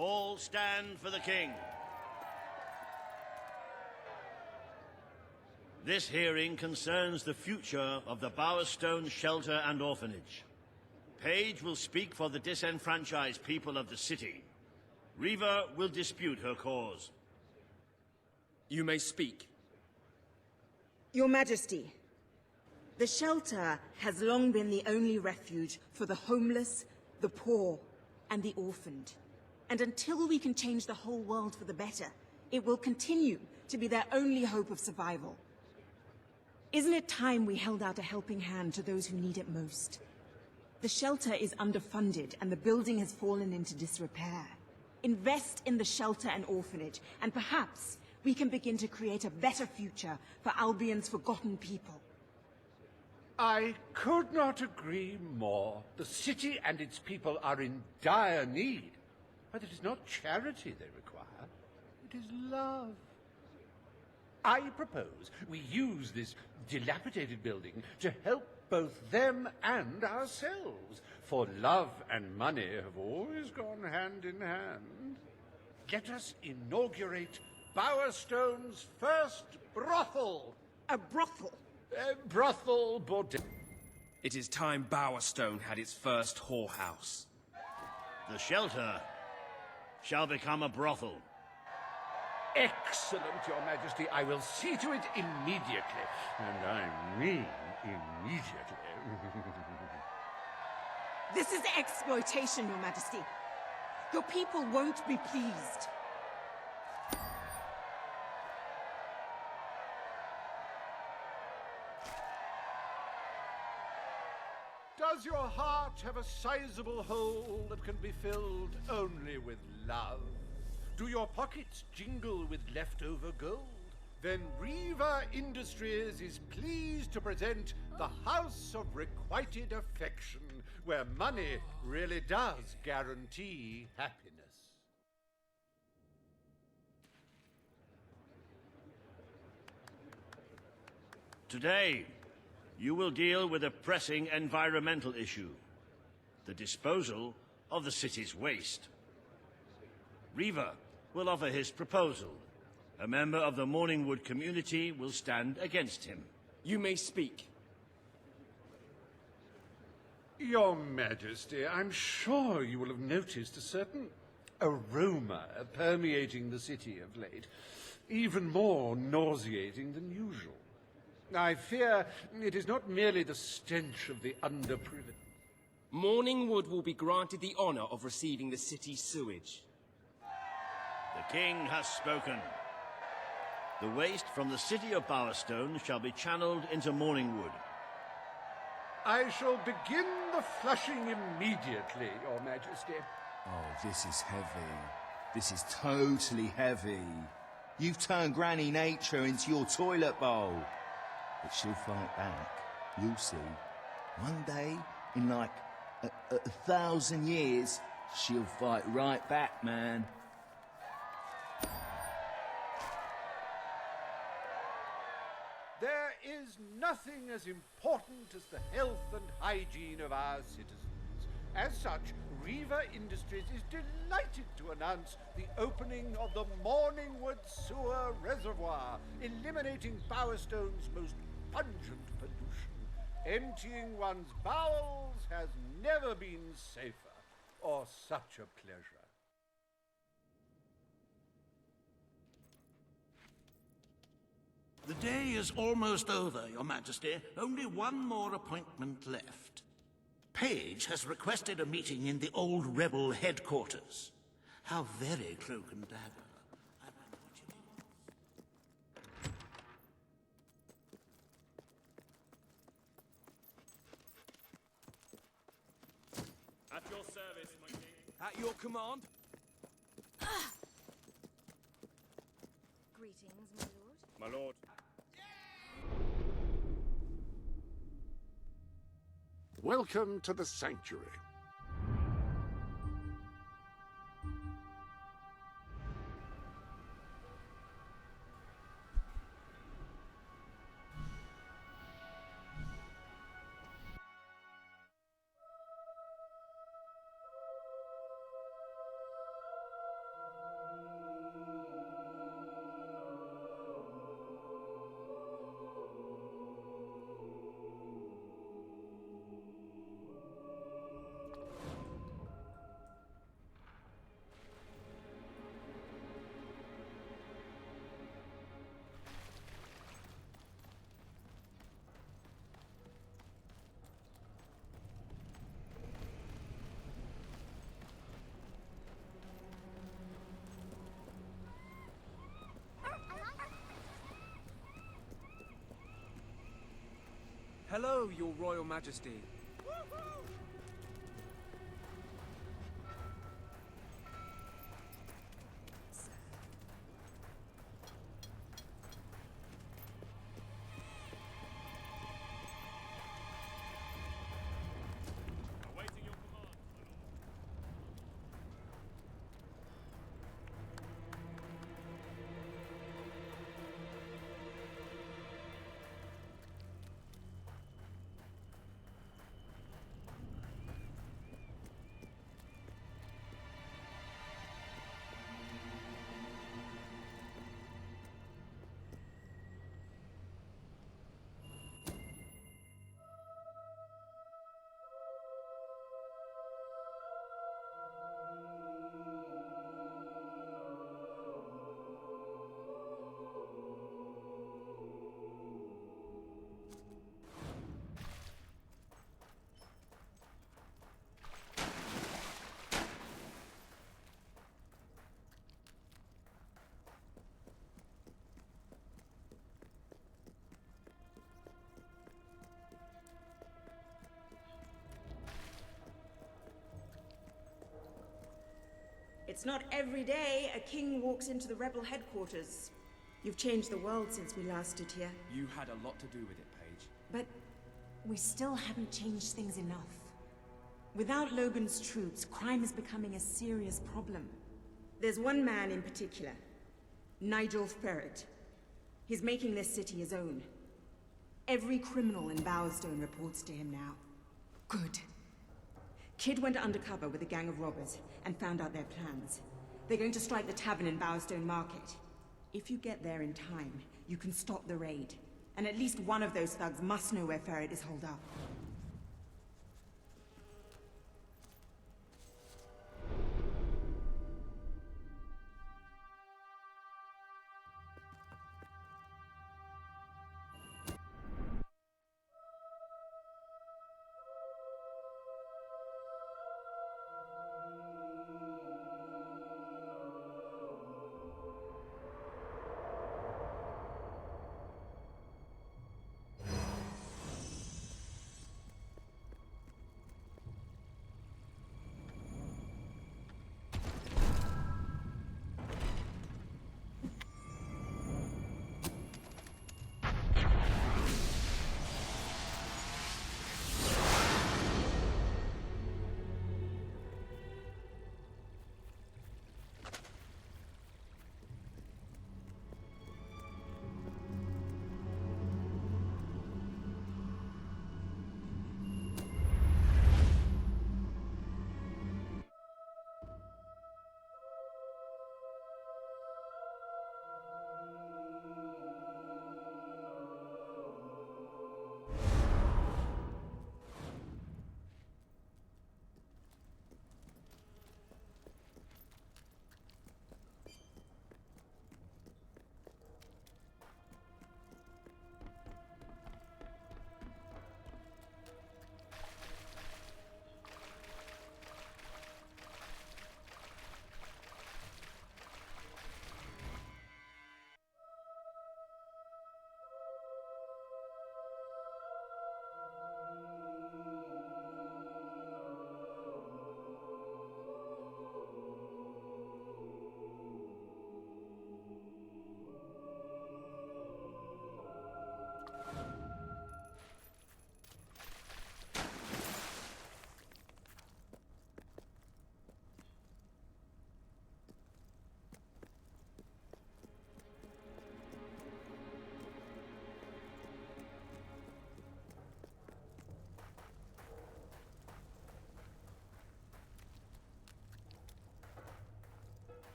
All stand for the king. This hearing concerns the future of the Bowerstone Shelter and Orphanage. Paige will speak for the disenfranchised people of the city. Reva will dispute her cause. You may speak. Your Majesty, the shelter has long been the only refuge for the homeless, the poor, and the orphaned. And until we can change the whole world for the better, it will continue to be their only hope of survival. Isn't it time we held out a helping hand to those who need it most? The shelter is underfunded and the building has fallen into disrepair. Invest in the shelter and orphanage, and perhaps we can begin to create a better future for Albion's forgotten people. I could not agree more. The city and its people are in dire need. But it is not charity they require, it is love. I propose we use this dilapidated building to help both them and ourselves, for love and money have always gone hand in hand. Let us inaugurate Bowerstone's first brothel. A brothel? Brothel bordel. It is time Bowerstone had its first whorehouse. The shelter shall become a brothel. Excellent, Your Majesty. I will see to it immediately. And I mean immediately. This is exploitation, Your Majesty. Your people won't be pleased. Does your heart have a sizable hole that can be filled only with love? Do your pockets jingle with leftover gold? Then Reva Industries is pleased to present the House of Requited Affection, where money really does guarantee happiness. Today, you will deal with a pressing environmental issue: the disposal of the city's waste. Reva will offer his proposal. A member of the Morningwood community will stand against him. You may speak. Your Majesty, I'm sure you will have noticed a certain aroma permeating the city of late, even more nauseating than usual. I fear it is not merely the stench of the underprivileged. Morningwood will be granted the honor of receiving the city's sewage. The king has spoken. The waste from the city of Bowerstone shall be channeled into Morningwood. I shall begin the flushing immediately, Your Majesty. Oh, this is heavy. This is totally heavy. You've turned Granny Nature into your toilet bowl. But she'll fight back. You'll see. One day, in like a 1,000 years, she'll fight right back, man. There is nothing as important as the health and hygiene of our citizens. As such, Reva Industries is delighted to announce the opening of the Morningwood Sewer Reservoir, eliminating Bowerstone's most pungent pollution. Emptying one's bowels has never been safer, or such a pleasure. The day is almost over, Your Majesty. Only one more appointment left. Paige has requested a meeting in the old rebel headquarters. How very cloak and dagger. I wonder what you think. At your service, my king. At your command. Greetings, my lord. My lord. Welcome to the sanctuary. Hello, Your Royal Majesty. It's not every day a king walks into the rebel headquarters. You've changed the world since we last stood here. You had a lot to do with it, Paige. But we still haven't changed things enough. Without Logan's troops, crime is becoming a serious problem. There's one man in particular, Nigel Ferret. He's making this city his own. Every criminal in Bowerstone reports to him now. Good. Kid went undercover with a gang of robbers and found out their plans. They're going to strike the tavern in Bowerstone Market. If you get there in time, you can stop the raid. And at least one of those thugs must know where Ferret is holed up.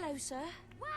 Hello, sir. Wow!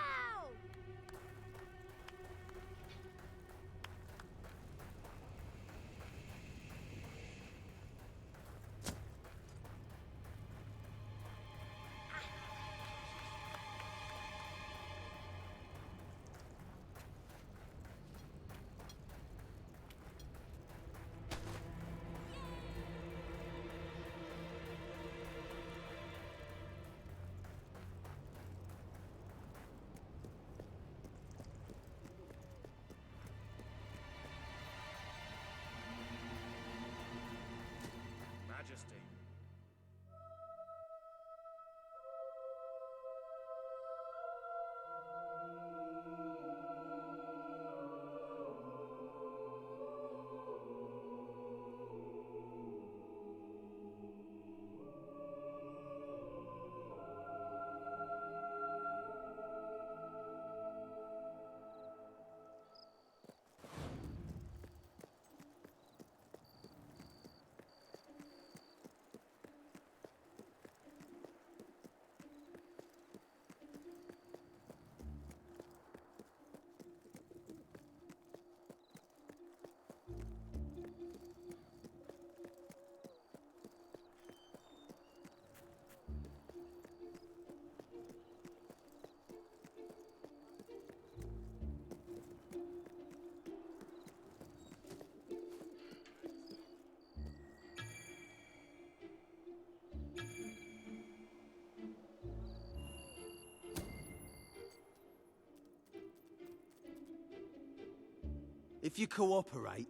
If you cooperate,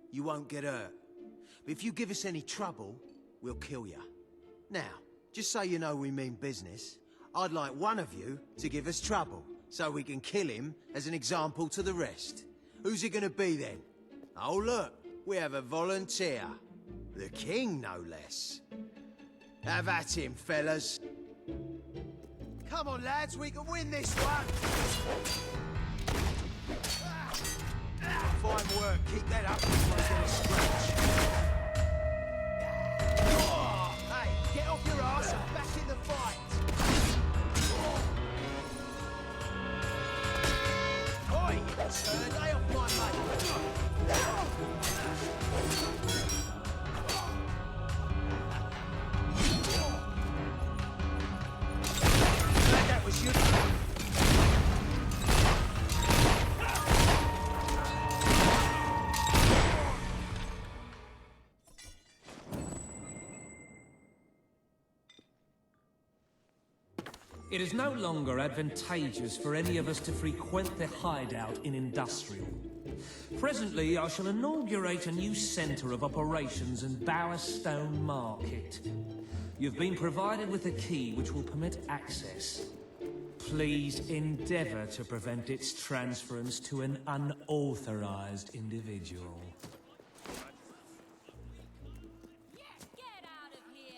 you won't get hurt. But if you give us any trouble, we'll kill you. Now, just so you know we mean business, I'd like one of you to give us trouble, so we can kill him as an example to the rest. Who's it gonna be then? Oh look, we have a volunteer. The king, no less. Have at him, fellas. Come on, lads, we can win this one! Fine work, keep that up, this one's gonna scratch. Hey, get off your ass and back in the fight! Oi, you turd, lay off my mate! That was you. It is no longer advantageous for any of us to frequent the hideout in Industrial. Presently, I shall inaugurate a new centre of operations in Bowerstone Market. You've been provided with a key which will permit access. Please endeavour to prevent its transference to an unauthorised individual. Get out of here!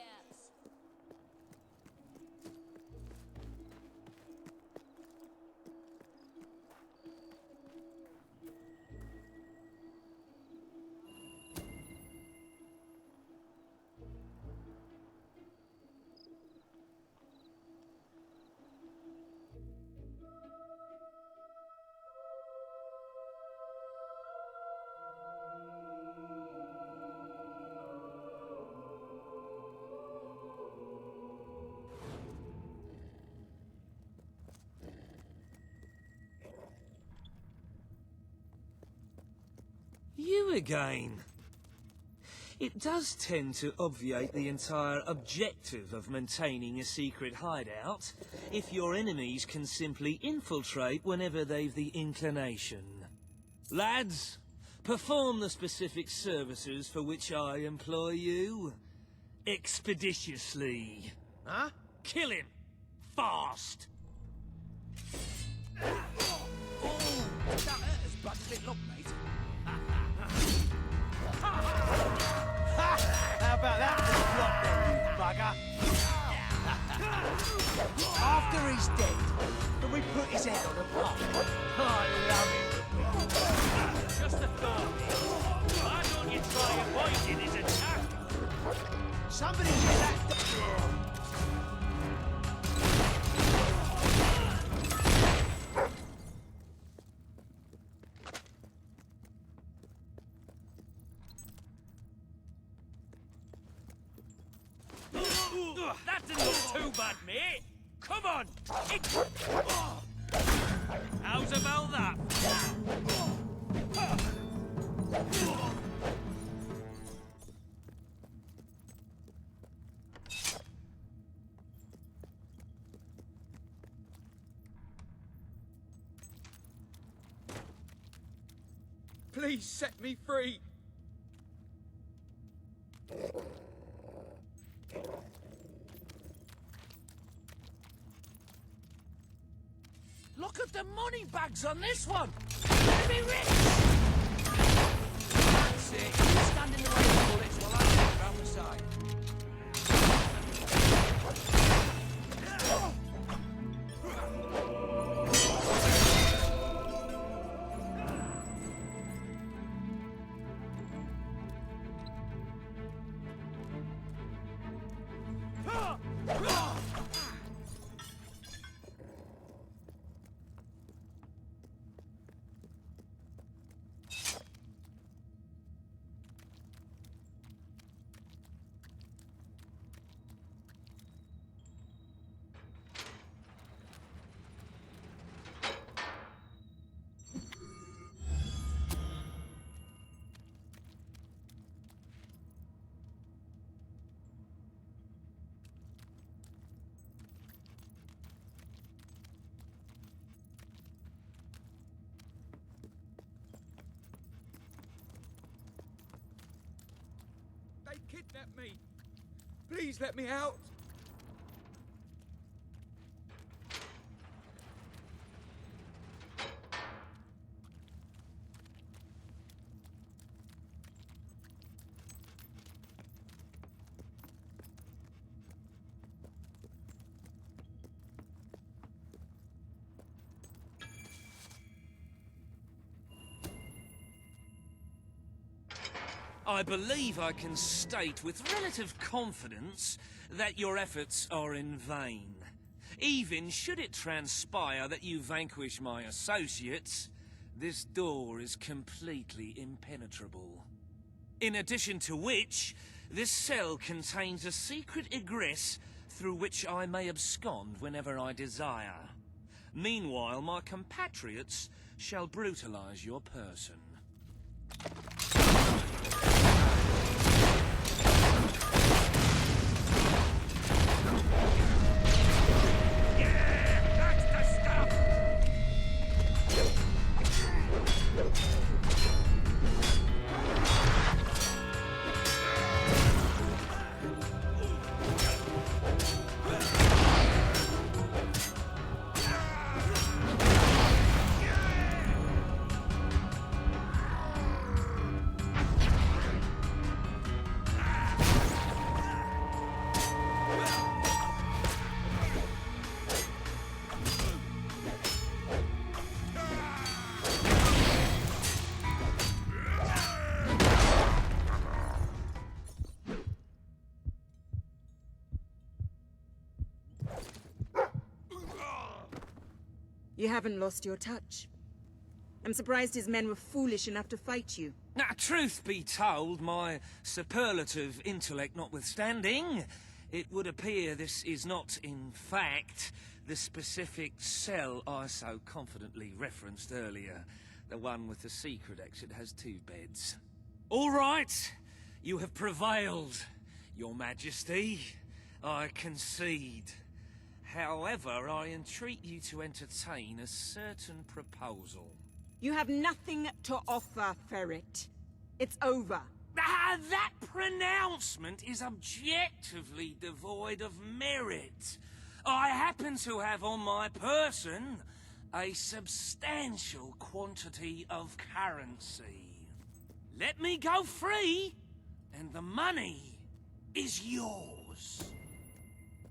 You again. It does tend to obviate the entire objective of maintaining a secret hideout, if your enemies can simply infiltrate whenever they've the inclination. Lads, perform the specific services for which I employ you. Expeditiously. Huh? Kill him! Fast! That hurt as bad as it looked, mate. How about that for the plot then, you bugger? After he's dead, can we put his head on a pole? I love it. Just a thought. Why don't you try avoiding his attack? Somebody get that... That didn't look too bad, mate. Come on. How's about that? Please set me free! Look at the money bags on this one. Let me rich. That's it. You stand in the way of the bullets while I get round the side. They kidnapped me. Please let me out. I believe I can state with relative confidence that your efforts are in vain. Even should it transpire that you vanquish my associates, this door is completely impenetrable. In addition to which, this cell contains a secret egress through which I may abscond whenever I desire. Meanwhile, my compatriots shall brutalize your person. You haven't lost your touch. I'm surprised his men were foolish enough to fight you. Now, truth be told, my superlative intellect notwithstanding, it would appear this is not, in fact, the specific cell I so confidently referenced earlier. The one with the secret exit has 2 beds. All right, you have prevailed, Your Majesty. I concede. However, I entreat you to entertain a certain proposal. You have nothing to offer, Ferret. It's over. Ah, that pronouncement is objectively devoid of merit. I happen to have on my person a substantial quantity of currency. Let me go free, and the money is yours.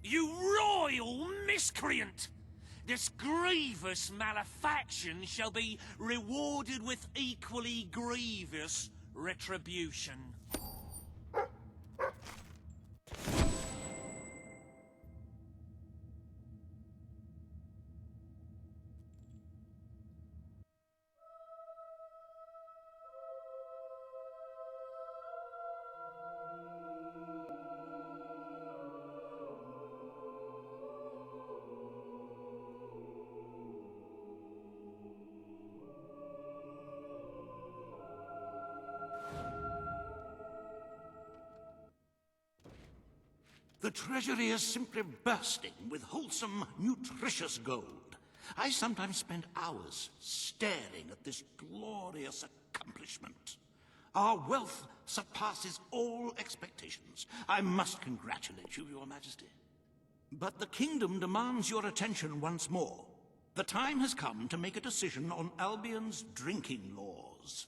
You royal miscreant! This grievous malefaction shall be rewarded with equally grievous retribution. The treasury is simply bursting with wholesome, nutritious gold. I sometimes spend hours staring at this glorious accomplishment. Our wealth surpasses all expectations. I must congratulate you, Your Majesty. But the kingdom demands your attention once more. The time has come to make a decision on Albion's drinking laws.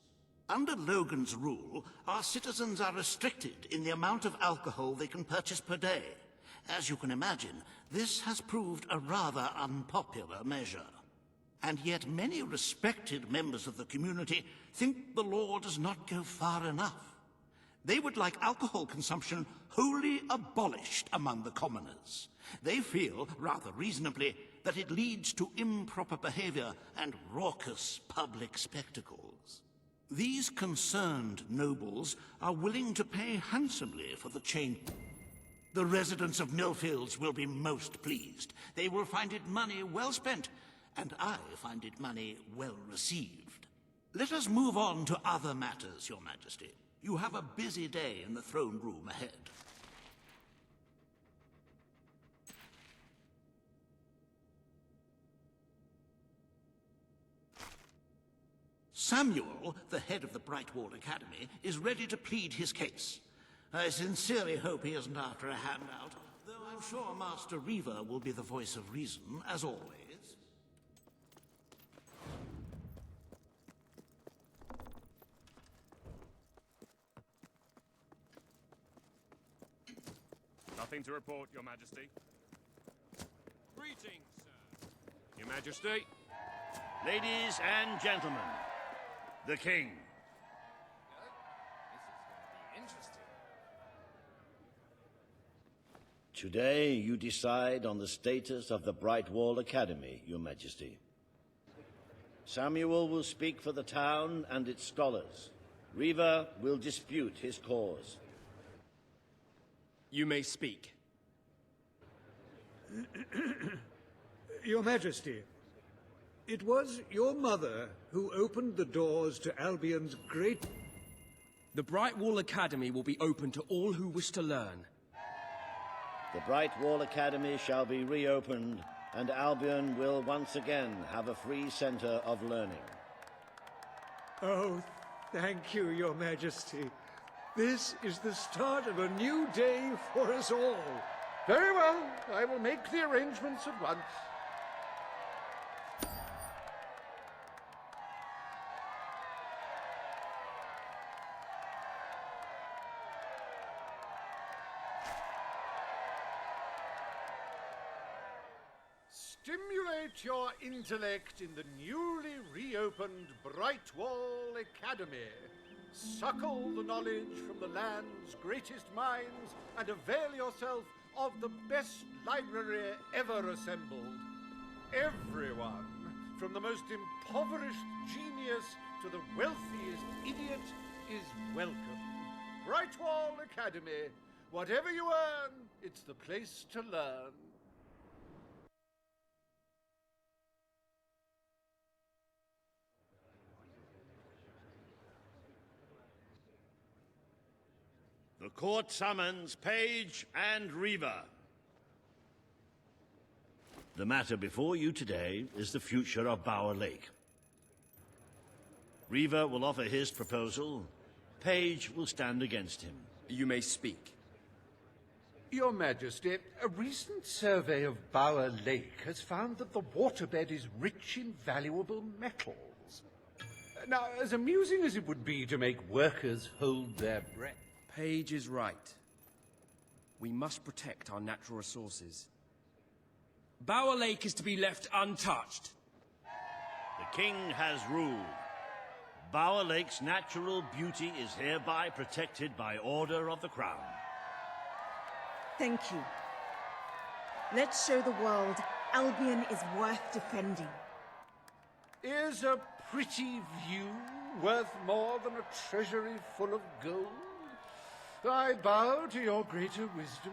Under Logan's rule, our citizens are restricted in the amount of alcohol they can purchase per day. As you can imagine, this has proved a rather unpopular measure. And yet many respected members of the community think the law does not go far enough. They would like alcohol consumption wholly abolished among the commoners. They feel, rather reasonably, that it leads to improper behavior and raucous public spectacles. These concerned nobles are willing to pay handsomely for the change. The residents of Millfields will be most pleased. They will find it money well spent, and I find it money well received. Let us move on to other matters, Your Majesty. You have a busy day in the throne room ahead. Samuel, the head of the Brightwall Academy, is ready to plead his case. I sincerely hope he isn't after a handout, though I'm sure Master Reaver will be the voice of reason, as always. Nothing to report, Your Majesty. Greetings, sir. Your Majesty. Ladies and gentlemen, the king. Today, you decide on the status of the Brightwall Academy, Your Majesty. Samuel will speak for the town and its scholars. Reaver will dispute his cause. You may speak. Your Majesty, it was your mother who opened the doors to Albion's great... The Brightwall Academy will be open to all who wish to learn. The Brightwall Academy shall be reopened, and Albion will once again have a free center of learning. Oh, thank you, Your Majesty. This is the start of a new day for us all. Very well. I will make the arrangements at once. Stimulate your intellect in the newly reopened Brightwall Academy. Suckle the knowledge from the land's greatest minds and avail yourself of the best library ever assembled. Everyone, from the most impoverished genius to the wealthiest idiot, is welcome. Brightwall Academy. Whatever you earn, it's the place to learn. The court summons Page and Reaver. The matter before you today is the future of Bower Lake. Reaver will offer his proposal. Page will stand against him. You may speak. Your Majesty, a recent survey of Bower Lake has found that the waterbed is rich in valuable metals. Now, as amusing as it would be to make workers hold their breath, Page is right. We must protect our natural resources. Bower Lake is to be left untouched. The king has ruled. Bower Lake's natural beauty is hereby protected by order of the crown. Thank you. Let's show the world Albion is worth defending. is a pretty view worth more than a treasury full of gold? I bow to your greater wisdom.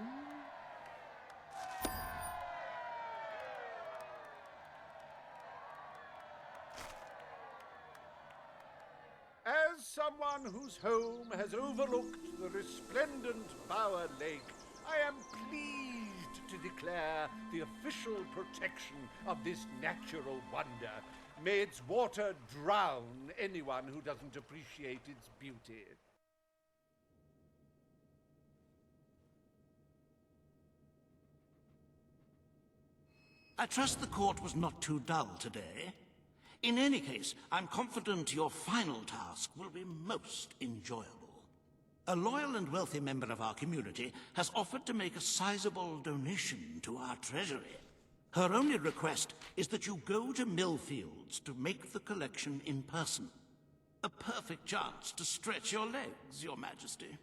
As someone whose home has overlooked the resplendent Bower Lake, I am pleased to declare the official protection of this natural wonder. May its water drown anyone who doesn't appreciate its beauty. I trust the court was not too dull today. In any case, I'm confident your final task will be most enjoyable. A loyal and wealthy member of our community has offered to make a sizable donation to our treasury. Her only request is that you go to Millfields to make the collection in person. A perfect chance to stretch your legs, Your Majesty.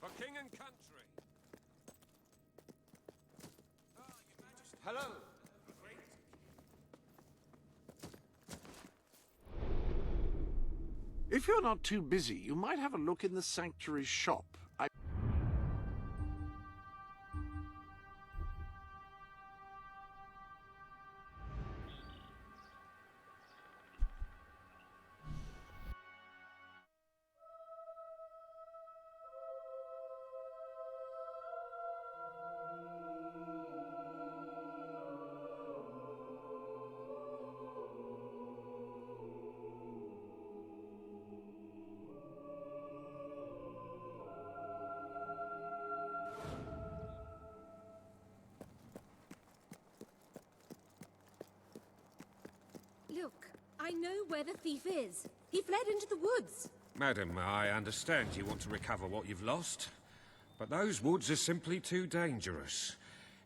For king and country. Hello. If you're not too busy, you might have a look in the sanctuary shop. know where the thief is. He fled into the woods. Madam, I understand you want to recover what you've lost, but those woods are simply too dangerous.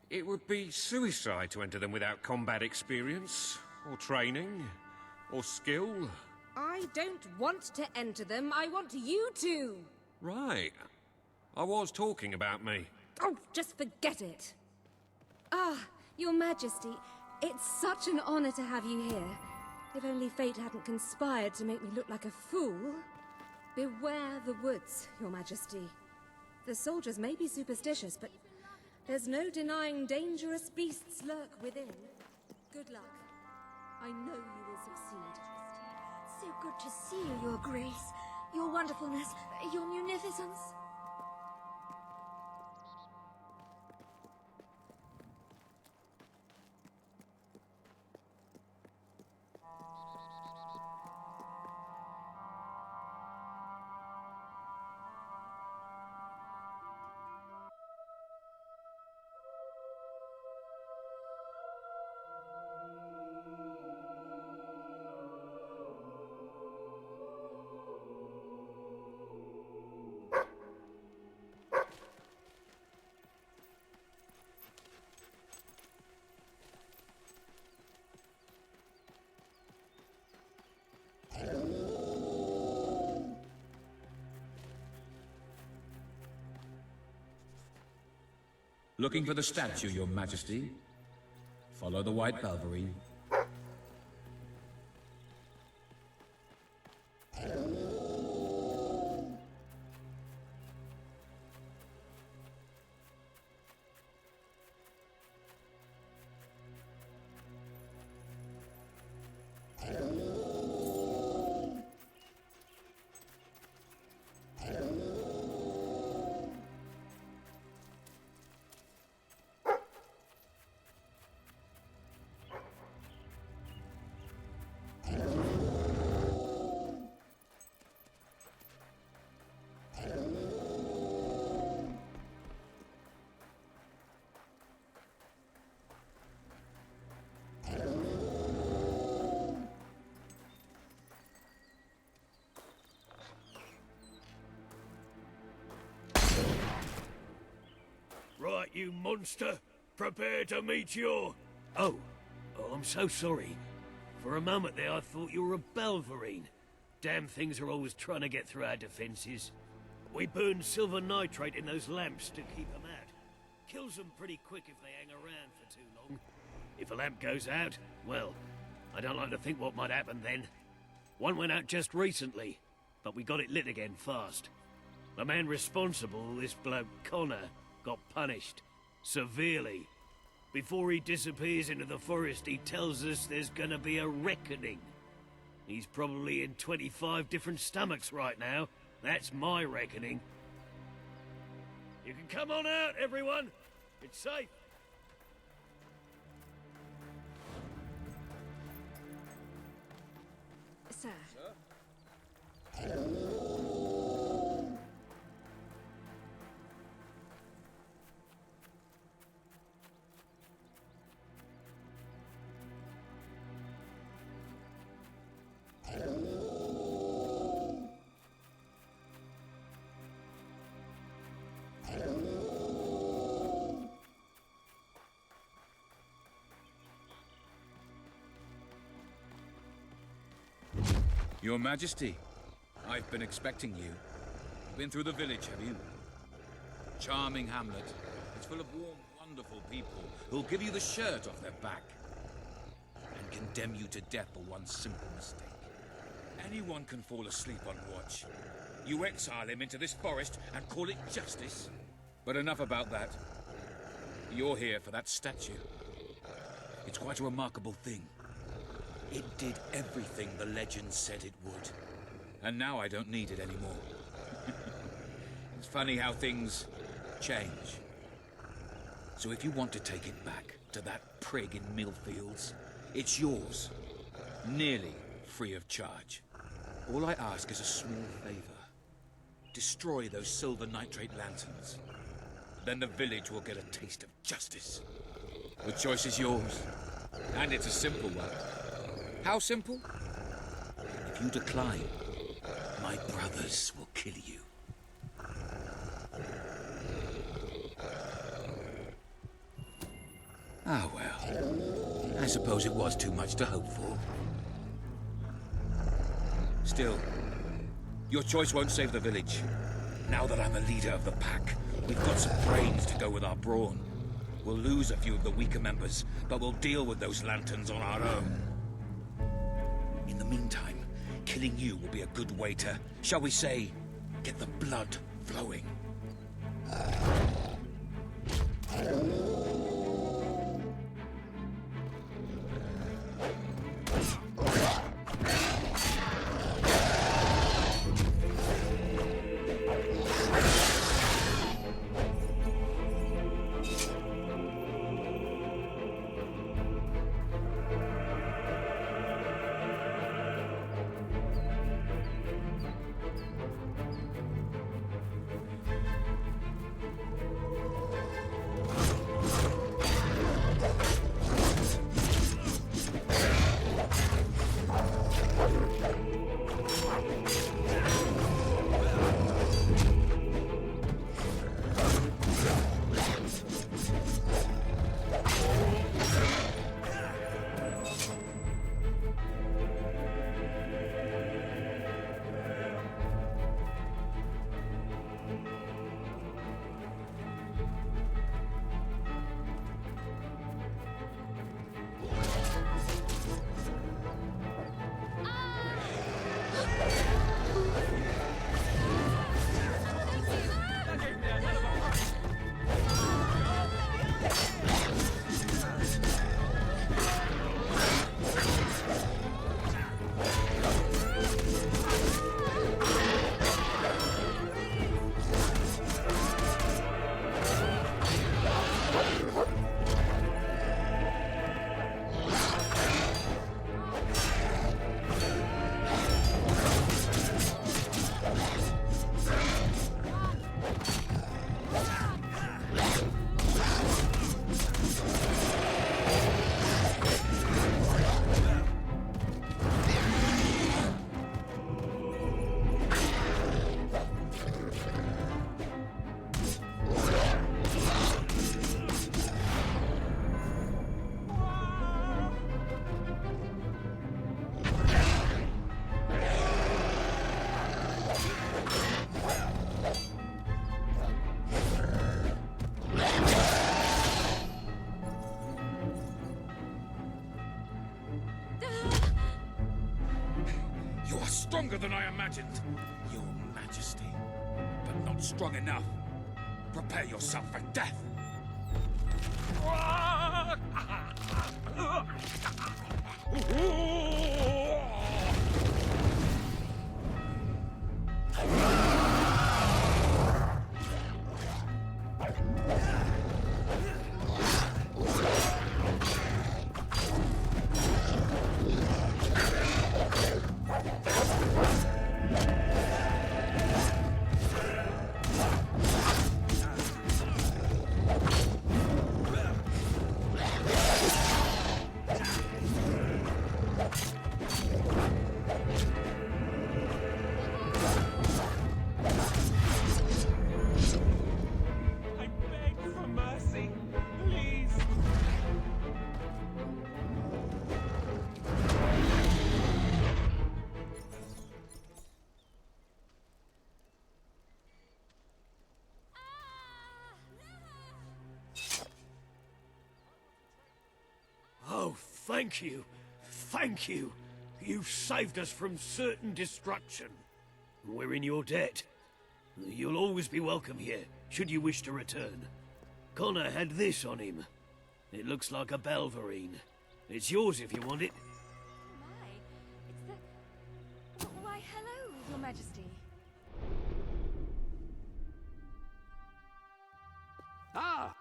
It would be suicide to enter them without combat experience, or training, or skill. I don't want to enter them. I want you to. Right. I was talking about me. Oh, just forget it. Ah, Your Majesty, it's such an honor to have you here. If only fate hadn't conspired to make me look like a fool. Beware the woods, Your Majesty. The soldiers may be superstitious, but there's no denying dangerous beasts lurk within. Good luck. I know you will succeed. So good to see you, Your Grace. Your wonderfulness, your munificence. Looking for the statue, Your Majesty. Follow the white Balverine. Right, you monster. Prepare to meet your... Oh, I'm so sorry. For a moment there, I thought you were a Belverine. Damn things are always trying to get through our defenses. We burn silver nitrate in those lamps to keep them out. Kills them pretty quick if they hang around for too long. If a lamp goes out, well, I don't like to think what might happen then. One went out just recently, but we got it lit again fast. The man responsible, this bloke Connor, got punished. Severely. Before he disappears into the forest, he tells us there's gonna be a reckoning. He's probably in 25 different stomachs right now. That's my reckoning. You can come on out, everyone. It's safe. Sir. Your Majesty, I've been expecting you. Been through the village, have you? Charming hamlet. It's full of warm, wonderful people who'll give you the shirt off their back and condemn you to death for one simple mistake. Anyone can fall asleep on watch. You exile him into this forest and call it justice. But enough about that. You're here for that statue. It's quite a remarkable thing. It did everything the legend said it would. And now I don't need it anymore. It's funny how things change. So if you want to take it back to that prig in Millfields, it's yours. Nearly free of charge. All I ask is a small favor. Destroy those silver nitrate lanterns. Then the village will get a taste of justice. The choice is yours. And it's a simple one. How simple? If you decline, my brothers will kill you. Ah, well. I suppose it was too much to hope for. Still, your choice won't save the village. Now that I'm the leader of the pack, we've got some brains to go with our brawn. We'll lose a few of the weaker members, but we'll deal with those lanterns on our own. In the meantime, killing you will be a good way to, shall we say, get the blood flowing. Stronger than I imagined, Your Majesty. But not strong enough. Prepare yourself for death. Oh, thank you. Thank you. You've saved us from certain destruction. We're in your debt. You'll always be welcome here, should you wish to return. Connor had this on him. It looks like a Belverine. It's yours if you want it. My, it's the... Why, hello, Your Majesty. Ah!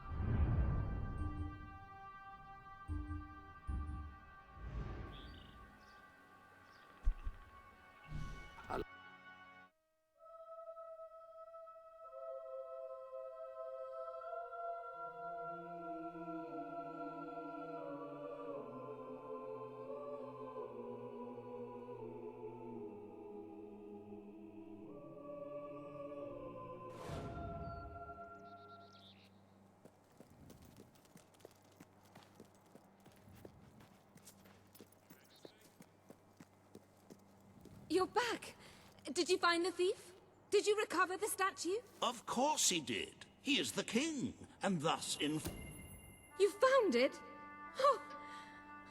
You're back. Did you find the thief? Did you recover the statue? Of course he did. He is the king, and thus in... You found it? Oh,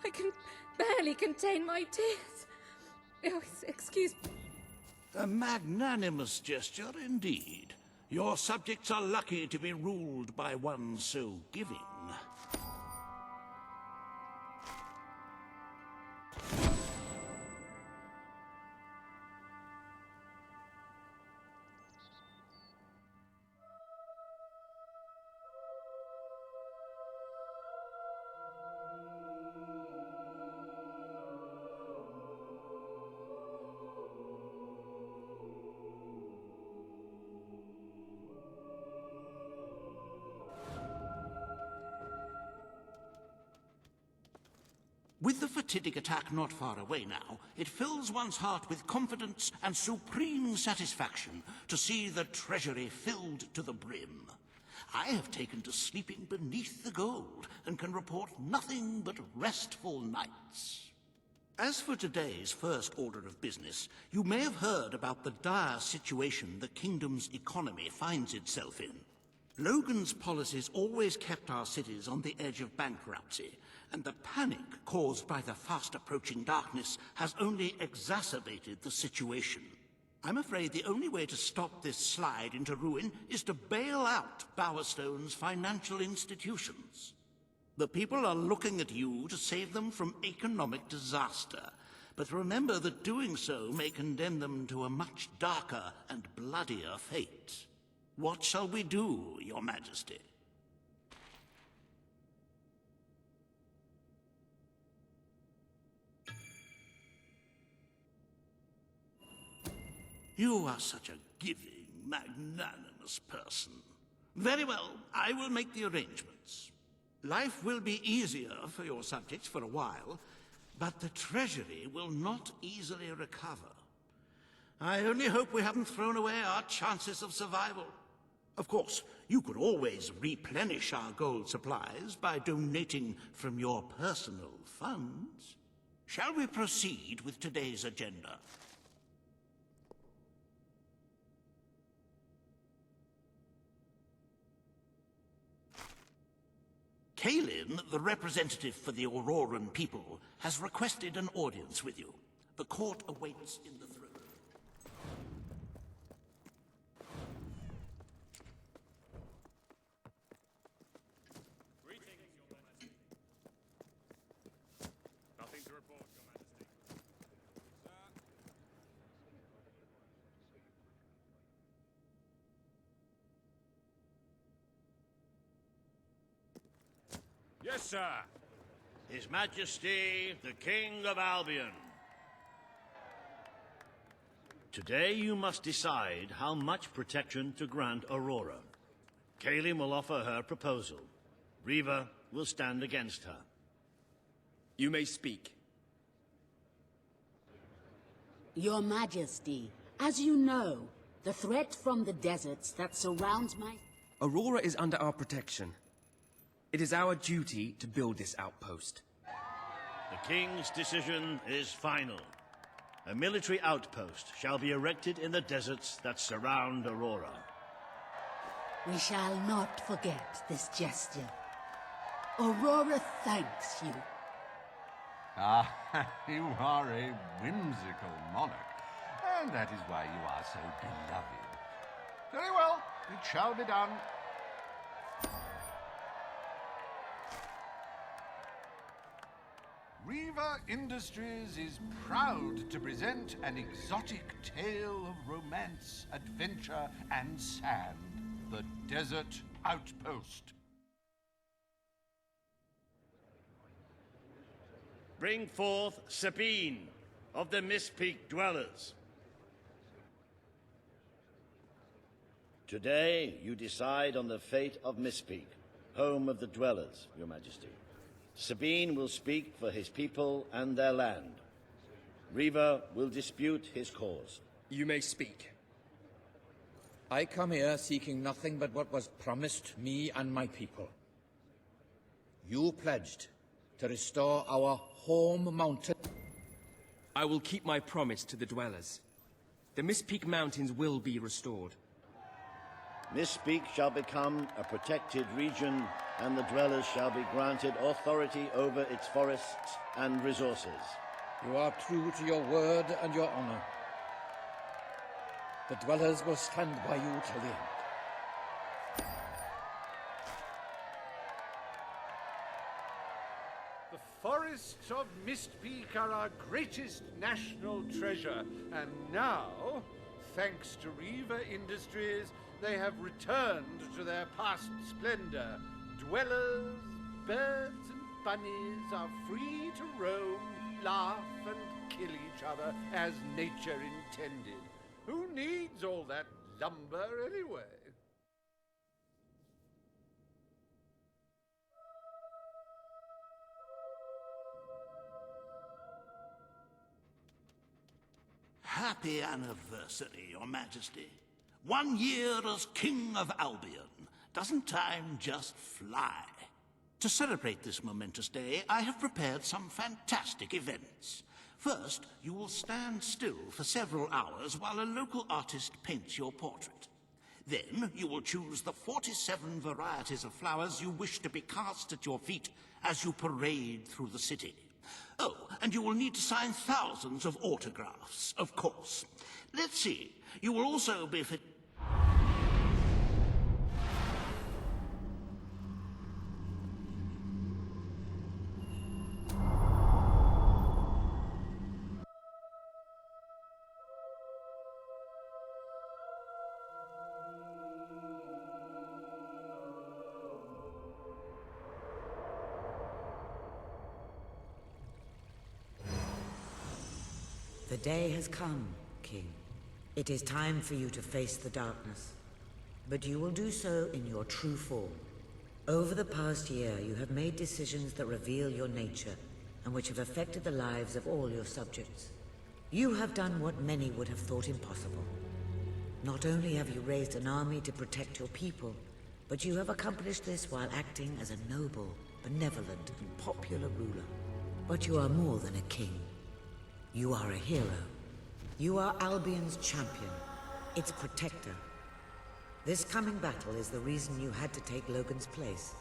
I can barely contain my tears. Oh, excuse me. A magnanimous gesture indeed. Your subjects are lucky to be ruled by one so giving. With the fatidic attack not far away now, it fills one's heart with confidence and supreme satisfaction to see the treasury filled to the brim. I have taken to sleeping beneath the gold and can report nothing but restful nights. As for today's first order of business, you may have heard about the dire situation the kingdom's economy finds itself in. Logan's policies always kept our cities on the edge of bankruptcy, and the panic caused by the fast-approaching darkness has only exacerbated the situation. I'm afraid the only way to stop this slide into ruin is to bail out Bowerstone's financial institutions. The people are looking at you to save them from economic disaster, but remember that doing so may condemn them to a much darker and bloodier fate. What shall we do, Your Majesty? You are such a giving, magnanimous person. Very well, I will make the arrangements. Life will be easier for your subjects for a while, but the treasury will not easily recover. I only hope we haven't thrown away our chances of survival. Of course, you could always replenish our gold supplies by donating from your personal funds. Shall we proceed with today's agenda? Kalin, the representative for the Auroran people, has requested an audience with you. The court awaits in the throne. Greetings, Your Majesty. Nothing to report, Your Majesty. Yes, sir. His Majesty, the King of Albion. Today you must decide how much protection to grant Aurora. Kalin will offer her proposal. Riva will stand against her. You may speak. Your Majesty, as you know, the threat from the deserts that surrounds my... Aurora is under our protection. It is our duty to build this outpost. The King's decision is final. A military outpost shall be erected in the deserts that surround Aurora. We shall not forget this gesture. Aurora thanks you. Ah, you are a whimsical monarch, and that is why you are so beloved. Very well, it shall be done. Riva Industries is proud to present an exotic tale of romance, adventure, and sand. The Desert Outpost. Bring forth Sabine of the Mist Peak Dwellers. Today, you decide on the fate of Mist Peak, home of the Dwellers, Your Majesty. Sabine will speak for his people and their land. Riva will dispute his cause. You may speak. I come here seeking nothing but what was promised me and my people. You pledged to restore our home mountain. I will keep my promise to the dwellers. The Mistpeak Mountains will be restored. Mistpeak shall become a protected region, and the dwellers shall be granted authority over its forests and resources. You are true to your word and your honor. The dwellers will stand by you till the end. The forests of Mistpeak are our greatest national treasure, and now, thanks to Riva Industries, they have returned to their past splendor. Dwellers, birds, and bunnies are free to roam, laugh, and kill each other as nature intended. Who needs all that lumber anyway? Happy anniversary, Your Majesty. 1 year as King of Albion. Doesn't time just fly? To celebrate this momentous day, I have prepared some fantastic events. First, you will stand still for several hours while a local artist paints your portrait. Then, you will choose the 47 varieties of flowers you wish to be cast at your feet as you parade through the city. Oh, and you will need to sign thousands of autographs, of course. Let's see, you will also be fit... The day has come, King. It is time for you to face the darkness. But you will do so in your true form. Over the past year, you have made decisions that reveal your nature, and which have affected the lives of all your subjects. You have done what many would have thought impossible. Not only have you raised an army to protect your people, but you have accomplished this while acting as a noble, benevolent, and popular ruler. But you are more than a king. You are a hero. You are Albion's champion, its protector. This coming battle is the reason you had to take Logan's place.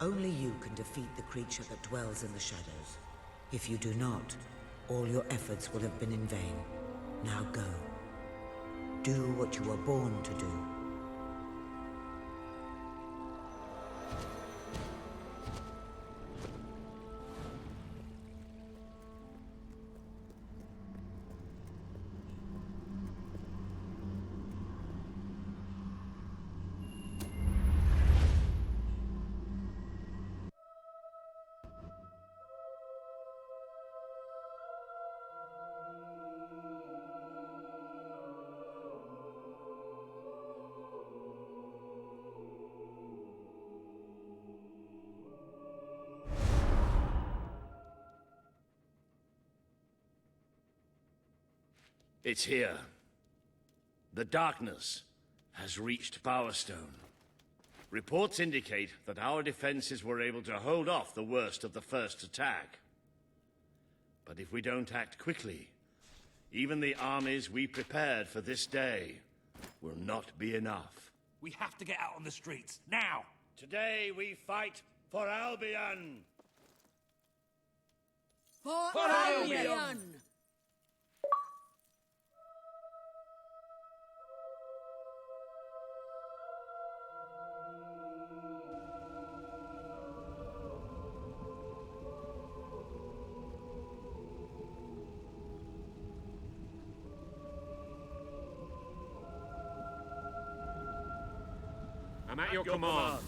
Only you can defeat the creature that dwells in the shadows. If you do not, all your efforts will have been in vain. Now go. Do what you were born to do. It's here. The darkness has reached Bowerstone. Reports indicate that our defenses were able to hold off the worst of the first attack. But if we don't act quickly, even the armies we prepared for this day will not be enough. We have to get out on the streets, now! Today we fight for Albion! For Albion! I'm at your command.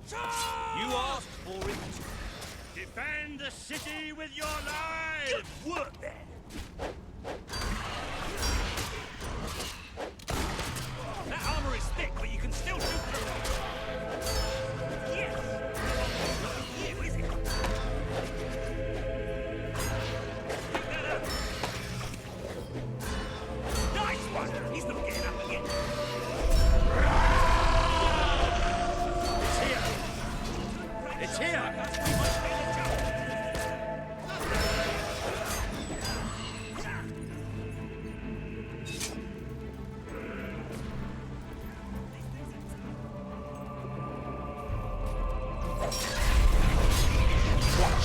You asked for it. Defend the city with your lives! Good work there! That armor is thick, but you can still shoot through it. Yes! Not you, is it? Pick that up! Nice one! He's not getting up again. It's here!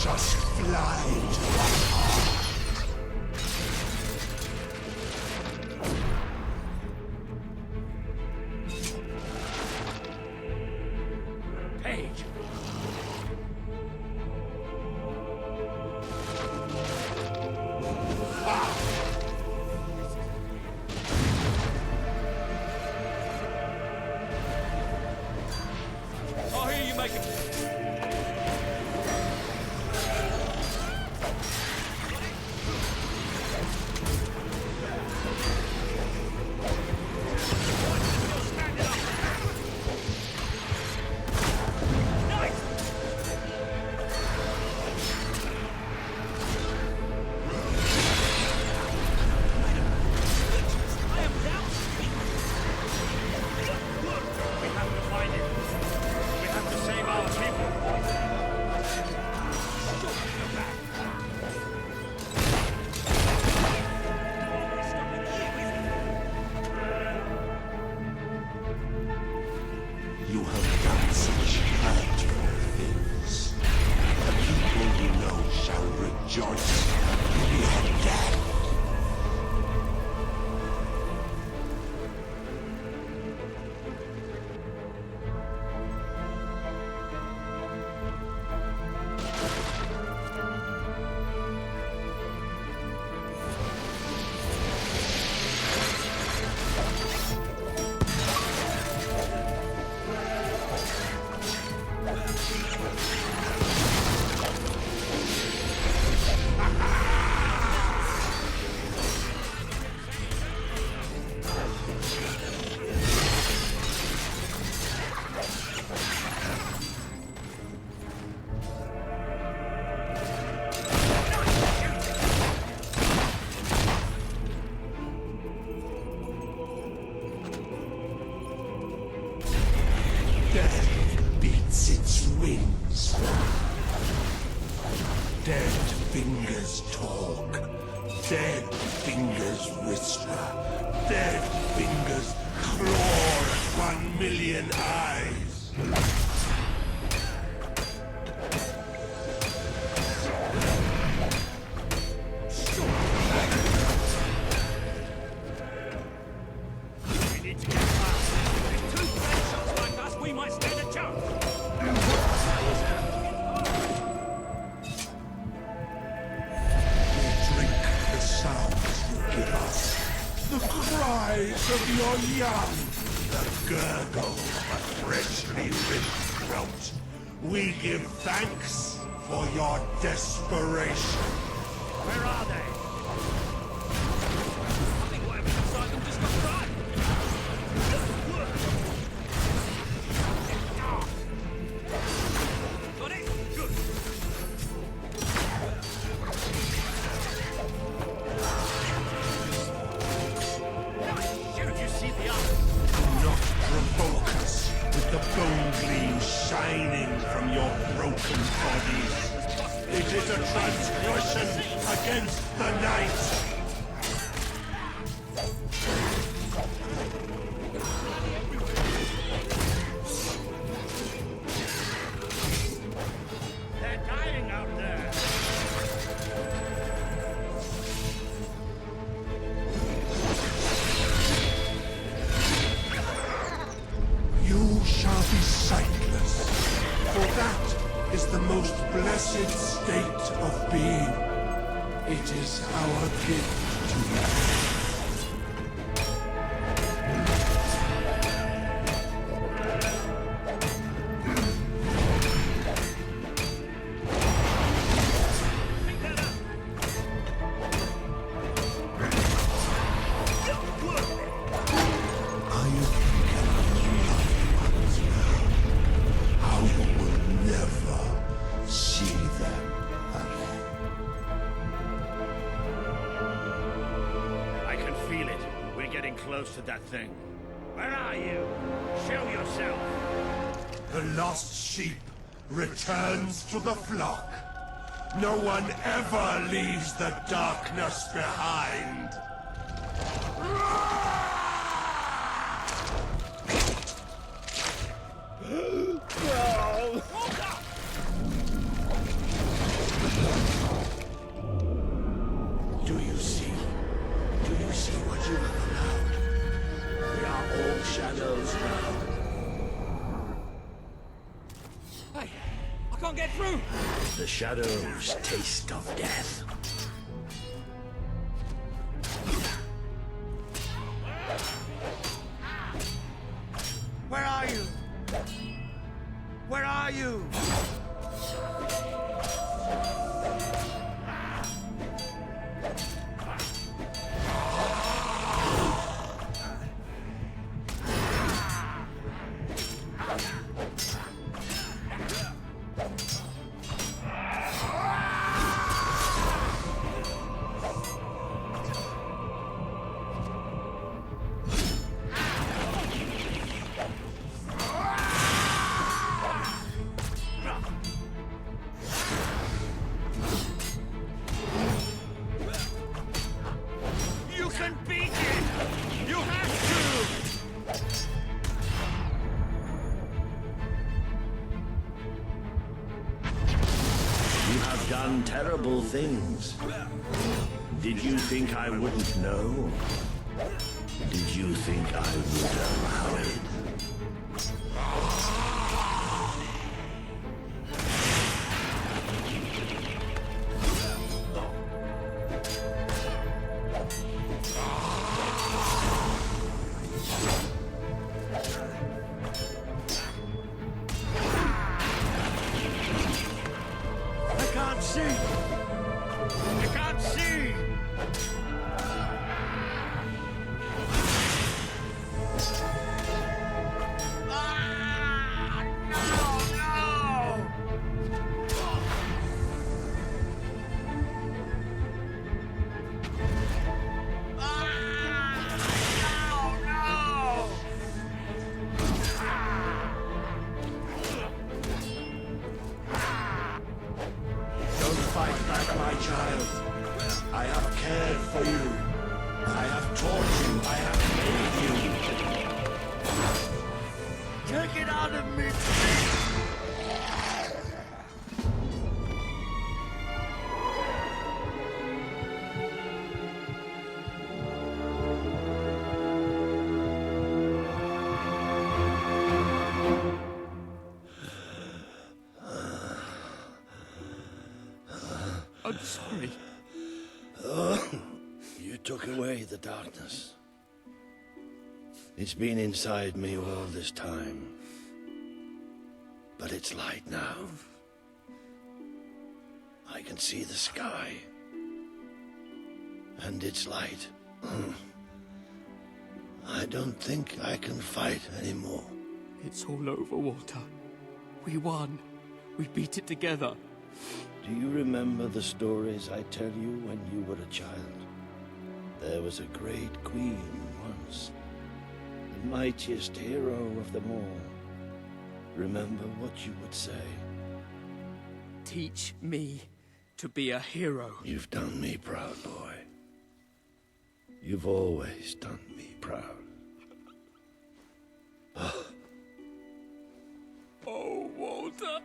Just fly into the heart. Page! I hear you making... You have done such hurtful things. The people you know shall rejoice in your death. Death beats its wings. Dead fingers talk. Dead fingers whisper. Dead fingers claw at 1,000,000 eyes. We need to get past. With 2 great shots like us, we might stand a chance. We drink the sounds you give us. The cries of your young. The gurgle of a freshly ripped throat. We give thanks for your desperation. Where are they? I think whatever's inside them just got right. Got it? Good. Shoot, you see the others? Do not provoke us with the bone gleam shining from your broken bodies. It is a transgression against the night. They're dying out there. You shall be sightless, for that is the most blessed state of being. It is our gift to you. How you will never see them again. I can feel it. We're getting close to that thing. Where are you? Show yourself. The lost sheep returns to the flock. No one ever leaves the darkness behind. can't get through! The shadows taste of death. Where are you? Where are you? You can beat it! You have to! You have done terrible things. Did you think I wouldn't know? Did you think I would allow it? I can't see! I can't see! Don't fight back, my child. I have cared for you. I have taught you. I have made you. Take it out of me, I'm sorry. You took away the darkness. It's been inside me all this time. But it's light now. I can see the sky. And it's light. I don't think I can fight anymore. It's all over, Walter. We won. We beat it together. Do you remember the stories I tell you when you were a child? There was a great queen once, the mightiest hero of them all. Remember what you would say. Teach me to be a hero. You've done me proud, boy. You've always done me proud. Oh, Walter.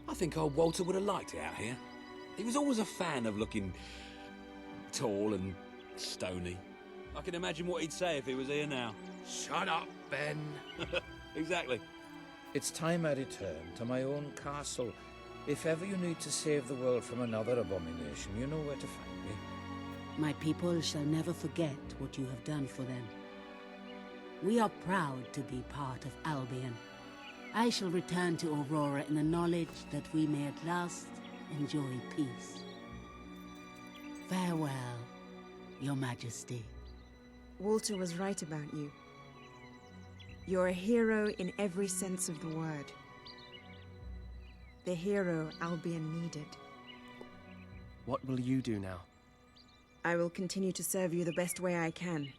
I think old Walter would have liked it out here. He was always a fan of looking tall and stony. I can imagine what he'd say if he was here now. Shut up, Ben. Exactly. It's time I return to my own castle. If ever you need to save the world from another abomination, you know where to find me. My people shall never forget what you have done for them. We are proud to be part of Albion. I shall return to Aurora in the knowledge that we may at last enjoy peace. Farewell, Your Majesty. Walter was right about you. You're a hero in every sense of the word. The hero Albion needed. What will you do now? I will continue to serve you the best way I can.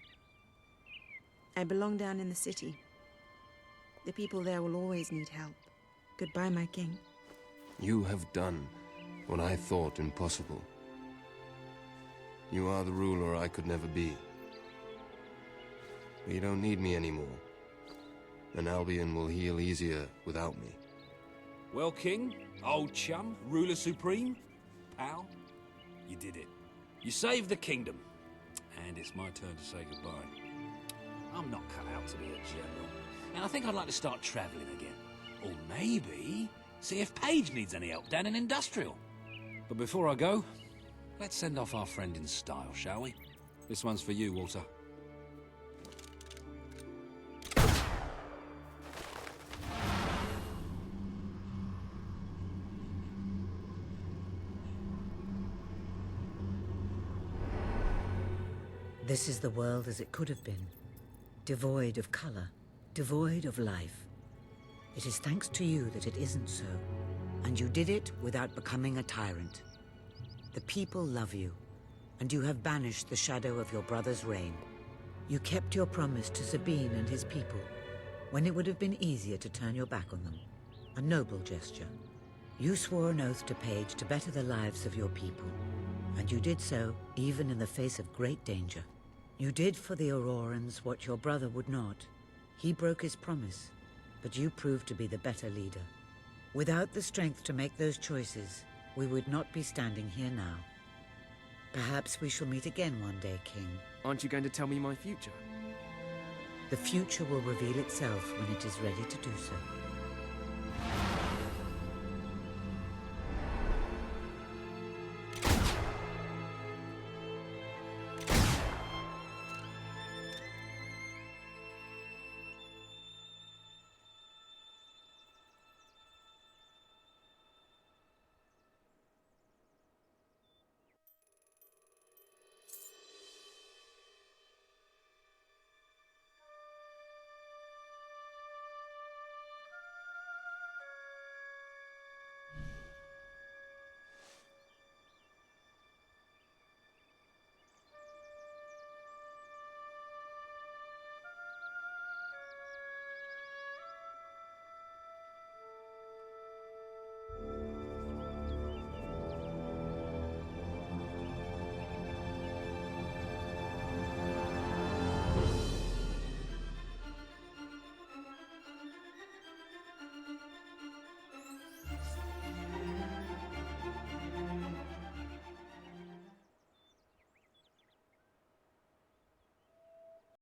I belong down in the city. The people there will always need help. Goodbye, my king. You have done what I thought impossible. You are the ruler I could never be. But you don't need me anymore. And Albion will heal easier without me. Well, King, old chum, ruler supreme, pal, you did it. You saved the kingdom. And it's my turn to say goodbye. I'm not cut out to be a general. And I think I'd like to start travelling again. Or maybe see if Paige needs any help down in Industrial. But before I go, let's send off our friend in style, shall we? This one's for you, Walter. This is the world as it could have been, devoid of color, devoid of life. It is thanks to you that it isn't so, and you did it without becoming a tyrant. The people love you, and you have banished the shadow of your brother's reign. You kept your promise to Sabine and his people, when it would have been easier to turn your back on them. A noble gesture. You swore an oath to Paige to better the lives of your people, and you did so even in the face of great danger. You did for the Aurorans what your brother would not. He broke his promise, but you proved to be the better leader. Without the strength to make those choices, we would not be standing here now. Perhaps we shall meet again one day, King. Aren't you going to tell me my future? The future will reveal itself when it is ready to do so.